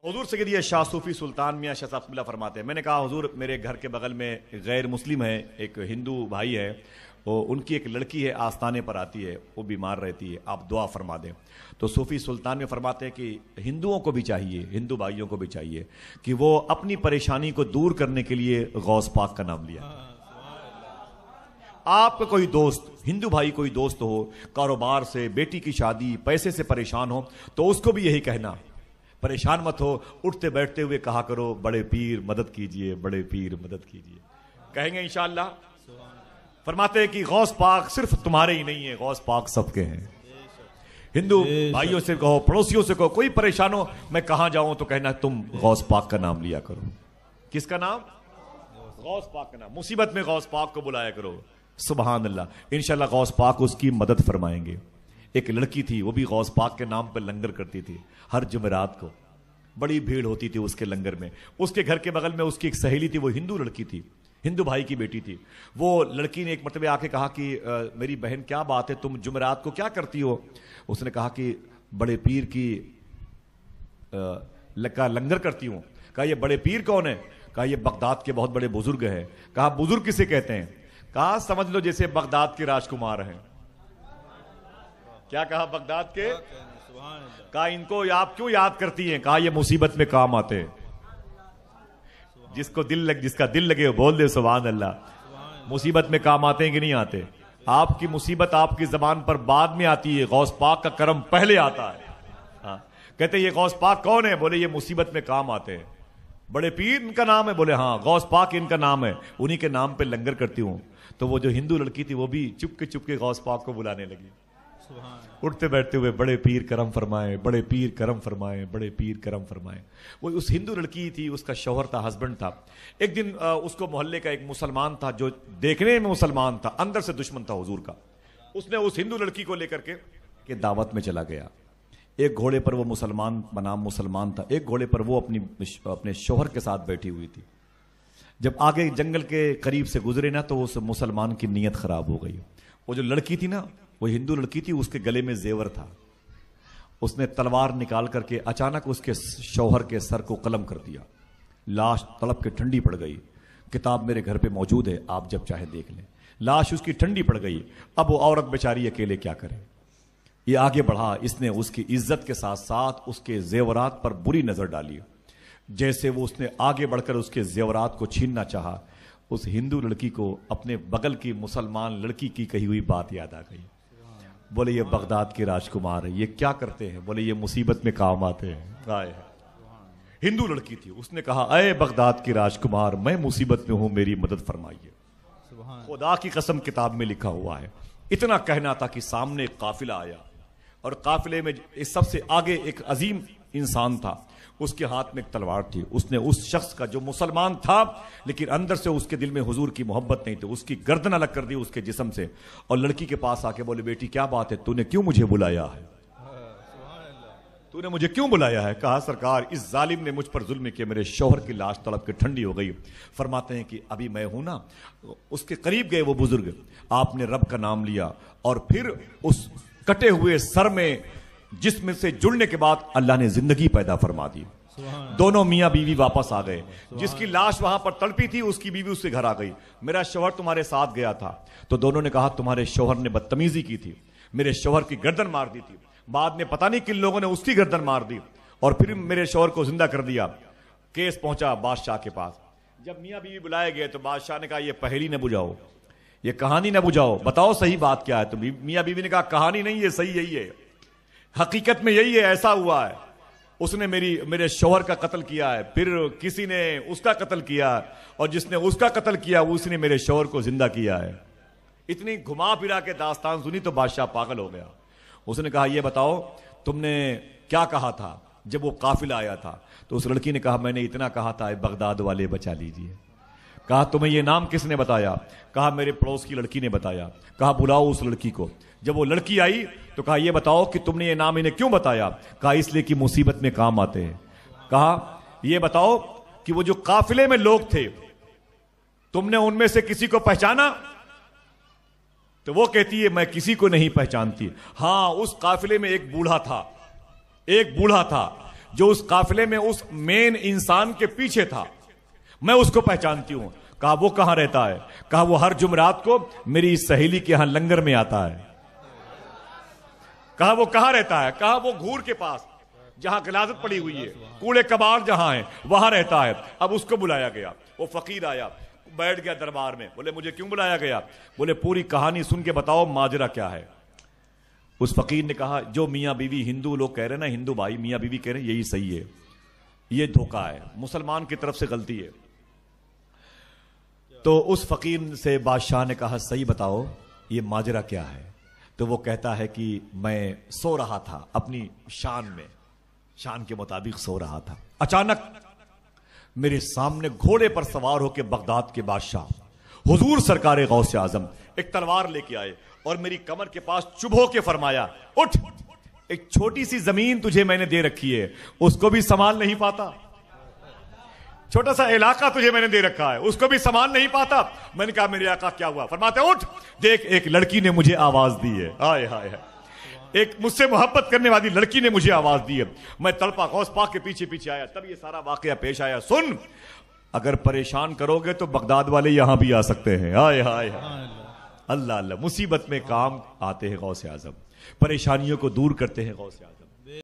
حضور سیدی شاہ صوفی سلطان میاں شاہ صاحب فرماتے ہیں، میں نے کہا حضور میرے گھر کے بغل میں غیر مسلم ہے، ایک ہندو بھائی ہے، ان کی ایک لڑکی ہے آستانے پر آتی ہے، وہ بیمار رہتی ہے، آپ دعا فرما دیں۔ تو صوفی سلطان میں فرماتے ہیں کہ ہندوؤں کو بھی چاہیے، ہندو بھائیوں کو بھی چاہیے کہ وہ اپنی پریشانی کو دور کرنے کے لیے غوث پاک کا نام لیا۔ آپ کا کوئی دوست ہندو بھائی کوئی دوست ہو، کاروبار سے، بیٹی کی شادی، پیسے سے پریشان ہو، تو اس کو بھی یہی کہنا، پریشان مت ہو، اٹھتے بیٹھتے ہوئے کہا کرو بڑے پیر مدد کیجئے، بڑے پیر مدد کیجئے۔ کہیں گے انشاءاللہ؟ فرماتے ہیں کہ غوث پاک صرف تمہارے ہی نہیں ہے، غوث پاک سب کے ہیں۔ ہندو بھائیوں سے کہو، پڑوسیوں سے کہو، کوئی پریشان ہو، میں کہاں جاؤں تو کہنا تم غوث پاک کا نام لیا کرو۔ کس کا نام؟ غوث پاک کا نام۔ مصیبت میں غوث پاک کو بلایا کرو۔ سبحان اللہ، انشاءاللہ غوث پاک اس کی مدد فرمائیں گے۔ ایک لڑکی تھی، وہ بھی غوث پاک کے نام پر لنگر کرتی تھی، ہر جمعرات کو بڑی بھیڑ ہوتی تھی اس کے لنگر میں۔ اس کے گھر کے بغل میں اس کی ایک سہیلی تھی، وہ ہندو لڑکی تھی، ہندو بھائی کی بیٹی تھی۔ وہ لڑکی نے ایک مرتبہ آ کے کہا کہ میری بہن کیا بات ہے، تم جمعرات کو کیا کرتی ہو؟ اس نے کہا کہ بڑے پیر کی لنگر کرتی ہوں۔ کہا یہ بڑے پیر کون ہے؟ کہا یہ بغداد کے بہت بڑے بزرگ ہیں۔ کہا بزرگ کسے کہتے ہیں؟ کہا سمجھ لو جیسے بغداد کے راجکمار ہیں۔ کیا کہا؟ بغداد کے۔ کہا ان کو آپ کیوں یاد کرتی ہیں؟ کہا یہ مصیبت میں کام آتے ہیں۔ جس کا دل لگے وہ بول دے سبحان اللہ۔ مصیبت میں کام آتے ہیں کہ نہیں آتے؟ آپ کی مصیبت آپ کی زبان پر بعد میں آتی ہے، غوث پاک کا کرم پہلے آتا ہے۔ ہاں، کہتے یہ غوث پاک کون ہے؟ بولے یہ مصیبت میں کام آتے ہیں۔ بڑے پیر ان کا نام ہے؟ بولے ہاں، غوث پاک ان کا نام ہے، انہی کے نام پہ لنگر کرتی ہوں۔ تو وہ جو ہندو لڑکی تھی وہ بھی چپ کے غوث پاک کو بلانے لگی، اٹھتے بیٹھتے ہوئے بڑے پیر کرم فرمائے، بڑے پیر کرم فرمائے، بڑے پیر کرم فرمائے۔ وہ اس ہندو لڑکی تھی، اس کا شوہر تھا، ہسبینڈ تھا۔ ایک دن اس کو محلے کا ایک مسلمان تھا جو دیکھنے میں مسلمان تھا، اندر سے دشمن تھا حضور کا۔ اس نے اس ہندو لڑکی کو لے کر کے دعوت میں چلا گیا۔ ایک گھوڑے پر وہ مسلمان تھا، ایک گھوڑے پر وہ اپنے شوہر کے ساتھ بیٹھی ہوئی تھی۔ جب آگے جنگل کے قریب سے گزرے نا تو اس مسلمان کی نیت خراب ہو گئی۔ وہ جو لڑکی تھی نا، وہ ہندو لڑکی تھی، اس کے گلے میں زیور تھا۔ اس نے تلوار نکال کر کے اچانک اس کے شوہر کے سر کو قلم کر دیا۔ لاش تڑپ کے ٹھنڈی پڑ گئی۔ کتاب میرے گھر پہ موجود ہے، آپ جب چاہے دیکھ لیں۔ لاش اس کی ٹھنڈی پڑ گئی۔ اب وہ عورت بیچاری اکیلے کیا کرے؟ یہ آگے بڑھا، اس نے اس کی عزت کے ساتھ ساتھ اس کے زیورات پر بری نظر ڈالی۔ جیسے وہ اس نے آگے بڑھ کر اس کے زیورات کو چھیننا چاہا، اس ہندو لڑکی کو اپنے بغل کی مسلمان لڑکی کی کہی ہوئی بات یاد آ گئی۔ بولے یہ بغداد کے راجکمار ہے، یہ کیا کرتے ہیں؟ بولے یہ مصیبت میں کام آتے ہیں۔ آئے ہندو لڑکی تھی، اس نے کہا اے بغداد کے راجکمار، میں مصیبت میں ہوں، میری مدد فرمائیے۔ خدا کی قسم کتاب میں لکھا ہوا ہے۔ اتنا کہنا تھا کہ سامنے ایک قافلہ آیا، اور قافلے میں سب سے آگے ایک عظیم انسان تھا، اس کے ہاتھ میں ایک تلوار تھی۔ اس نے اس شخص کا جو مسلمان تھا لیکن اندر سے اس کے دل میں حضور کی محبت نہیں تھی، اس کی گردن الگ کر دی اس کے جسم سے، اور لڑکی کے پاس آ کے بولے بیٹی کیا بات ہے، تو نے کیوں مجھے بلایا ہے؟ تو نے مجھے کیوں بلایا ہے؟ کہا سرکار اس ظالم نے مجھ پر ظلم کیا، میرے شوہر کی لاش تڑپ کے ٹھنڈی ہو گئی۔ فرماتے ہیں کہ ابھی میں ہوں نا، اس کے قریب گئے وہ بزرگ، آپ نے رب کا نام لیا، اور پھر اس کٹے ہوئے سر میں جسم سے جڑنے کے بعد اللہ نے زندگی پیدا فرما دی۔ دونوں میاں بیوی واپس آ گئے۔ جس کی لاش وہاں پر تڑپی تھی اس کی بیوی اس سے گھر آ گئی۔ میرا شوہر تمہارے ساتھ گیا تھا، تو دونوں نے کہا تمہارے شوہر نے بدتمیزی کی تھی، میرے شوہر کی گردن مار دی تھی، بعد میں پتہ نہیں کن لوگوں نے اس کی گردن مار دی، اور پھر میرے شوہر کو زندہ کر دیا۔ کیس پہنچا بادشاہ کے پاس۔ جب میاں بیوی بلائے گئے تو بادشاہ نے کہا یہ پہلی نہ بجھاؤ، یہ کہانی نہ بجھاؤ، بتاؤ صحیح بات کیا ہے؟ تو میاں بیوی نے کہا کہانی نہیں، یہ صحیح یہی ہے، حقیقت میں یہی ہے، ایسا ہوا ہے، اس نے میرے شوہر کا قتل کیا ہے، پھر کسی نے اس کا قتل کیا، اور جس نے اس کا قتل کیا اس نے میرے شوہر کو زندہ کیا ہے۔ اتنی گھما پھرا کے داستان سنی تو بادشاہ پاگل ہو گیا۔ اس نے کہا یہ بتاؤ تم نے کیا کہا تھا جب وہ قافلہ آیا تھا؟ تو اس لڑکی نے کہا میں نے اتنا کہا تھا بغداد والے بچا لیجئے۔ کہا تمہیں یہ نام کس نے بتایا؟ کہا میرے پڑوس کی لڑکی نے بتایا۔ کہا بلاؤ اس لڑکی کو۔ جب وہ لڑکی آئی تو کہا یہ بتاؤ کہ تم نے یہ نام انہیں کیوں بتایا؟ کہا اس لیے کہ مصیبت میں کام آتے ہیں۔ کہا یہ بتاؤ کہ وہ جو قافلے میں لوگ تھے تم نے ان میں سے کسی کو پہچانا؟ تو وہ کہتی ہے میں کسی کو نہیں پہچانتی۔ ہاں اس قافلے میں ایک بوڑھا تھا جو اس قافلے میں اس مین انسان کے پیچھے تھا، میں اس کو پہچانتی ہوں۔ کہا وہ کہاں رہتا ہے؟ کہا وہ ہر جمعرات کو میری اس سہیلی کے ہاں لنگر میں آتا ہے۔ کہا وہ کہاں رہتا ہے؟ کہا وہ گھور کے پاس جہاں غلاظت پڑی ہوئی ہے، کوڑے کباڑ جہاں ہیں وہاں رہتا ہے۔ اب اس کو بلایا گیا، وہ فقیر آیا، بیٹھ گیا دربار میں۔ بولے مجھے کیوں بلایا گیا؟ بولے پوری کہانی سن کے بتاؤ ماجرا کیا ہے۔ اس فقیر نے کہا جو میاں بیوی ہندو لوگ کہہ رہے ہیں نا، ہندو بھائی میاں بیوی کہہ رہے ہیں، یہی صحیح ہے، یہ دھوکہ ہے، مسلمان کی طرف سے غلطی ہے۔ تو اس فقیر سے بادشاہ نے کہا صحیح بتاؤ یہ ماجرا کیا ہے؟ تو وہ کہتا ہے کہ میں سو رہا تھا اپنی شان میں، شان کے مطابق سو رہا تھا، اچانک میرے سامنے گھوڑے پر سوار ہو کے بغداد کے بادشاہ حضور سرکار غوث اعظم ایک تلوار لے کے آئے اور میری کمر کے پاس چبھو کے فرمایا اٹھ، ایک چھوٹی سی زمین تجھے میں نے دے رکھی ہے، اس کو بھی سنبھال نہیں پاتا، چھوٹا سا علاقہ تجھے میں نے دے رکھا ہے، اس کو بھی سنبھال نہیں پاتا۔ میں نے کہا میرے آقا کیا ہوا؟ فرماتے اٹھ دیکھ ایک لڑکی نے مجھے آواز دی ہے، ہائے ہائے، ایک مجھ سے محبت کرنے والی لڑکی نے مجھے آواز دی ہے۔ میں تڑپا غوث پاک کے پیچھے پیچھے آیا، تب یہ سارا واقعہ پیش آیا۔ سن، اگر پریشان کرو گے تو بغداد والے یہاں بھی آ سکتے ہیں، ہائے ہائے، اللہ اللہ، مصیبت میں کام آتے ہیں غوث اعظم، پریشانیوں کو دور کرتے ہیں غوث اعظم۔